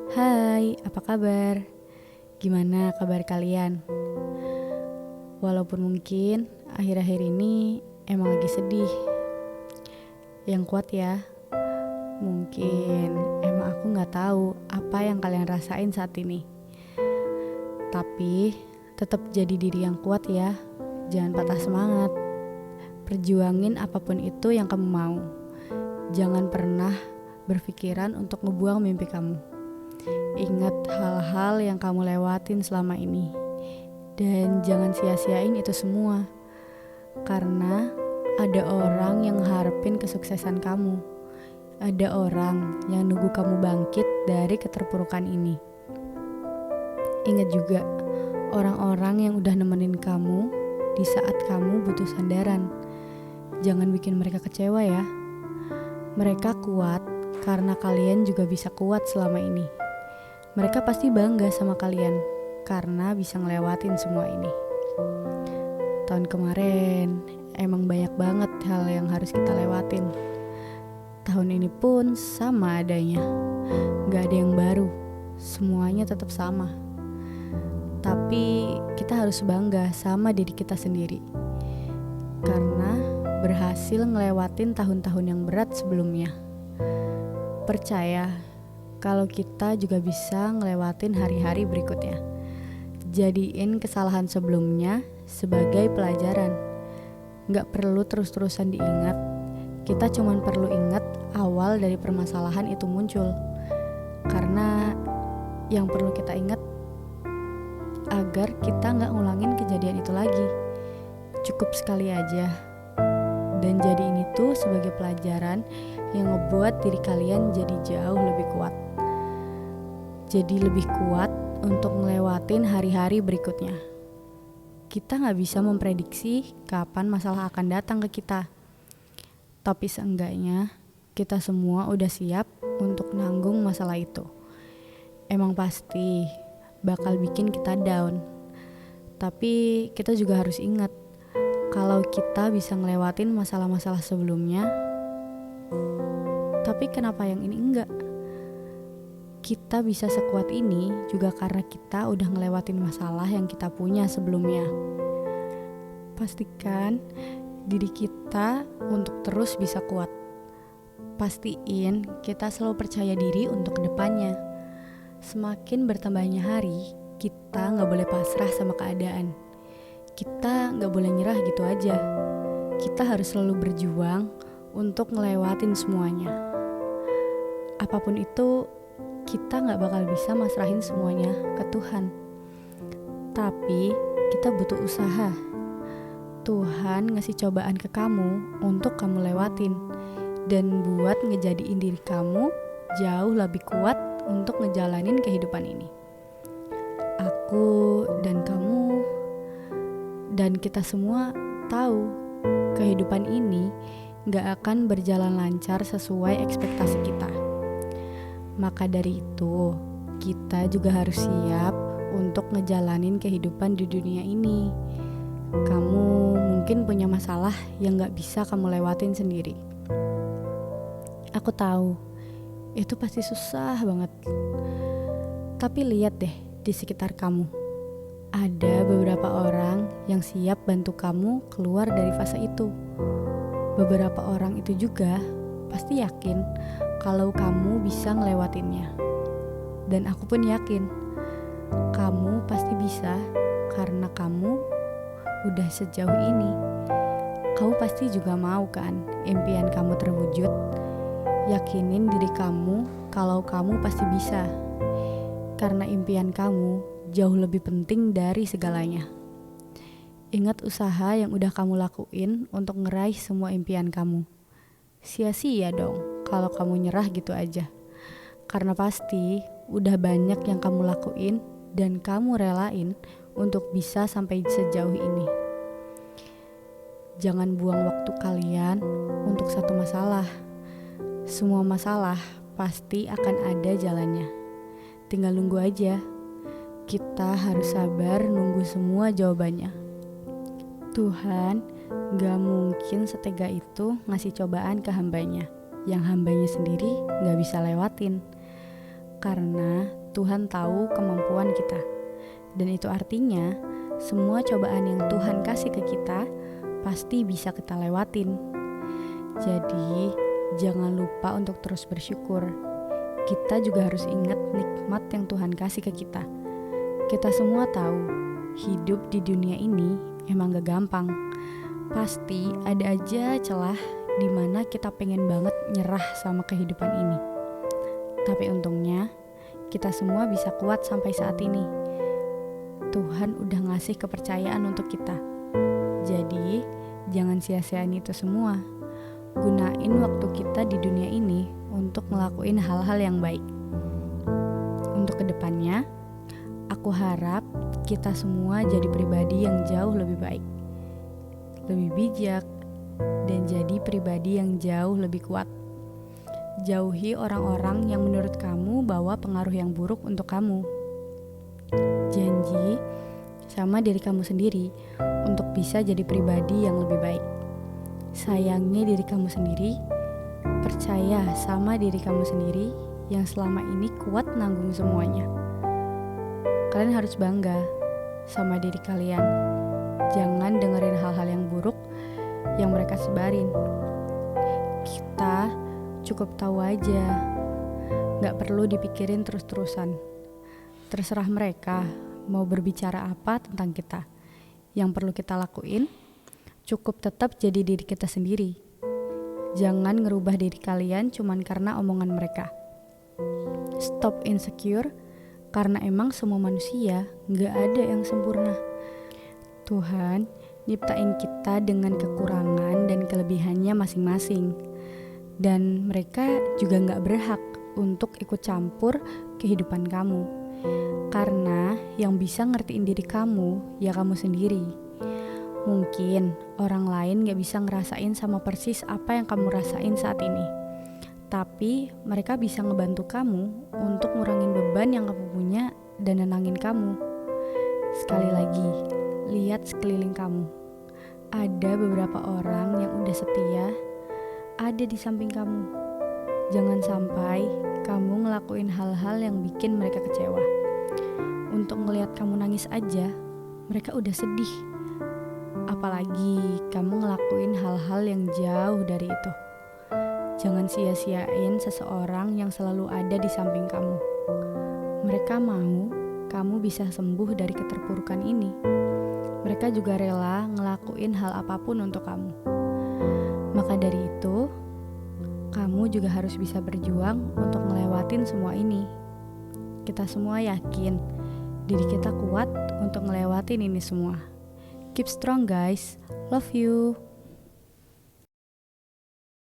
Hai, apa kabar? Gimana kabar kalian? Walaupun mungkin akhir-akhir ini emang lagi sedih. Yang kuat ya. Mungkin emang aku gak tahu apa yang kalian rasain saat ini. Tapi tetap jadi diri yang kuat ya. Jangan patah semangat. Perjuangin apapun itu yang kamu mau. Jangan pernah berpikiran untuk ngebuang mimpi kamu. Ingat hal-hal yang kamu lewatin selama ini. Dan jangan sia-siain itu semua. Karena ada orang yang ngeharapin kesuksesan kamu. Ada orang yang nunggu kamu bangkit dari keterpurukan ini. Ingat juga orang-orang yang udah nemenin kamu di saat kamu butuh sandaran. Jangan bikin mereka kecewa ya. Mereka kuat karena kalian juga bisa kuat selama ini. Mereka pasti bangga sama kalian karena bisa ngelewatin semua ini. Tahun kemarin emang banyak banget hal yang harus kita lewatin. Tahun ini pun sama adanya. Gak ada yang baru, semuanya tetap sama. Tapi kita harus bangga sama diri kita sendiri. Karena berhasil ngelewatin tahun-tahun yang berat sebelumnya. Percaya kalau kita juga bisa ngelewatin hari-hari berikutnya. Jadiin kesalahan sebelumnya sebagai pelajaran. Gak perlu terus-terusan diingat. Kita cuma perlu ingat awal dari permasalahan itu muncul. Karena yang perlu kita ingat agar kita gak ngulangin kejadian itu lagi. Cukup sekali aja. Dan jadiin itu sebagai pelajaran yang ngebuat diri kalian jadi jauh lebih kuat. Jadi lebih kuat untuk ngelewatin hari-hari berikutnya. Kita gak bisa memprediksi kapan masalah akan datang ke kita. Tapi seenggaknya kita semua udah siap untuk nanggung masalah itu. Emang pasti bakal bikin kita down. Tapi kita juga harus ingat kalau kita bisa ngelewatin masalah-masalah sebelumnya. Tapi kenapa yang ini enggak? Kita bisa sekuat ini juga karena kita udah ngelewatin masalah yang kita punya sebelumnya. Pastikan diri kita untuk terus bisa kuat. Pastiin kita selalu percaya diri untuk kedepannya. Semakin bertambahnya hari, kita gak boleh pasrah sama keadaan. Kita gak boleh nyerah gitu aja. Kita harus selalu berjuang untuk ngelewatin semuanya. Apapun itu, kita gak bakal bisa masrahin semuanya ke Tuhan. Tapi kita butuh usaha. Tuhan ngasih cobaan ke kamu untuk kamu lewatin. Dan buat ngejadiin diri kamu jauh lebih kuat untuk ngejalanin kehidupan ini. Aku dan kamu dan kita semua tahu kehidupan ini gak akan berjalan lancar sesuai ekspektasi kita. Maka dari itu, kita juga harus siap untuk ngejalanin kehidupan di dunia ini. Kamu mungkin punya masalah yang gak bisa kamu lewatin sendiri. Aku tahu, itu pasti susah banget. Tapi lihat deh di sekitar kamu. Ada beberapa orang yang siap bantu kamu keluar dari fase itu. Beberapa orang itu juga pasti yakin kalau kamu bisa ngelewatinnya. Dan aku pun yakin kamu pasti bisa karena kamu udah sejauh ini. Kamu pasti juga mau kan impian kamu terwujud. Yakinin diri kamu kalau kamu pasti bisa. Karena impian kamu jauh lebih penting dari segalanya. Ingat usaha yang udah kamu lakuin untuk ngeraih semua impian kamu. Sia-sia dong kalau kamu nyerah gitu aja. Karena pasti udah banyak yang kamu lakuin dan kamu relain untuk bisa sampai sejauh ini. Jangan buang waktu kalian untuk satu masalah. Semua masalah pasti akan ada jalannya. Tinggal nunggu aja. Kita harus sabar nunggu semua jawabannya. Tuhan gak mungkin setega itu ngasih cobaan ke hambanya yang hambanya sendiri gak bisa lewatin. Karena Tuhan tahu kemampuan kita. Dan itu artinya semua cobaan yang Tuhan kasih ke kita pasti bisa kita lewatin. Jadi jangan lupa untuk terus bersyukur. Kita juga harus ingat nikmat yang Tuhan kasih ke kita. Kita semua tahu hidup di dunia ini emang gak gampang. Pasti ada aja celah di mana kita pengen banget nyerah sama kehidupan ini. Tapi untungnya kita semua bisa kuat sampai saat ini. Tuhan udah ngasih kepercayaan untuk kita. Jadi jangan sia-siain itu semua. Gunain waktu kita di dunia ini untuk ngelakuin hal-hal yang baik. Untuk kedepannya, aku harap kita semua jadi pribadi yang jauh lebih baik, lebih bijak, dan jadi pribadi yang jauh lebih kuat. Jauhi orang-orang yang menurut kamu bawa pengaruh yang buruk untuk kamu. Janji sama diri kamu sendiri untuk bisa jadi pribadi yang lebih baik. Sayangi diri kamu sendiri, percaya sama diri kamu sendiri yang selama ini kuat nanggung semuanya. Kalian harus bangga sama diri kalian. Jangan dengerin hal-hal yang buruk yang mereka sebarin. Kita cukup tahu aja, gak perlu dipikirin terus-terusan. Terserah mereka mau berbicara apa tentang kita. Yang perlu kita lakuin, cukup tetap jadi diri kita sendiri. Jangan ngerubah diri kalian cuman karena omongan mereka. Stop insecure, karena emang semua manusia gak ada yang sempurna. Tuhan nyiptain kita dengan kekurangan dan kelebihannya masing-masing. Dan mereka juga gak berhak untuk ikut campur kehidupan kamu. Karena yang bisa ngertiin diri kamu, ya kamu sendiri. Mungkin orang lain gak bisa ngerasain sama persis apa yang kamu rasain saat ini. Tapi mereka bisa ngebantu kamu untuk ngurangin beban yang kamu punya dan nenangin kamu. Sekali lagi, lihat sekeliling kamu. Ada beberapa orang yang udah setia, ada di samping kamu. Jangan sampai kamu ngelakuin hal-hal yang bikin mereka kecewa. Untuk ngelihat kamu nangis aja, mereka udah sedih. Apalagi kamu ngelakuin hal-hal yang jauh dari itu. Jangan sia-siain seseorang yang selalu ada di samping kamu. Mereka mau kamu bisa sembuh dari keterpurukan ini. Mereka juga rela ngelakuin hal apapun untuk kamu. Maka dari itu, kamu juga harus bisa berjuang untuk ngelewatin semua ini. Kita semua yakin diri kita kuat untuk ngelewatin ini semua. Keep strong guys, love you.